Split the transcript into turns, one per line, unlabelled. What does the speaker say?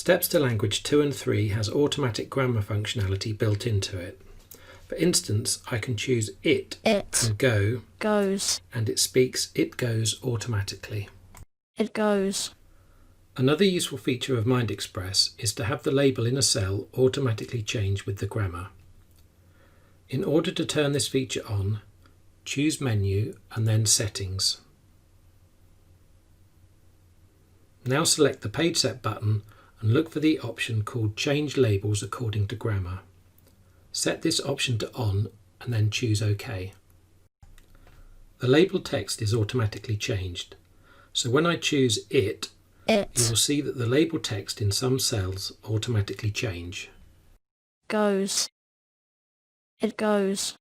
Steps to Language 2 and 3 has automatic grammar functionality built into it. For instance, I can choose it and go,
goes,
and it speaks it goes automatically.
it goes.
Another useful feature of MindExpress is to have the label in a cell automatically change with the grammar. In order to turn this feature on, choose Menu and then Settings. Now select the Page Set button and look for the option called Change Labels According to Grammar. Set this option to On and then choose OK. The label text is automatically changed, so when I choose it, you will see that the label text in some cells automatically change.
Goes, it goes.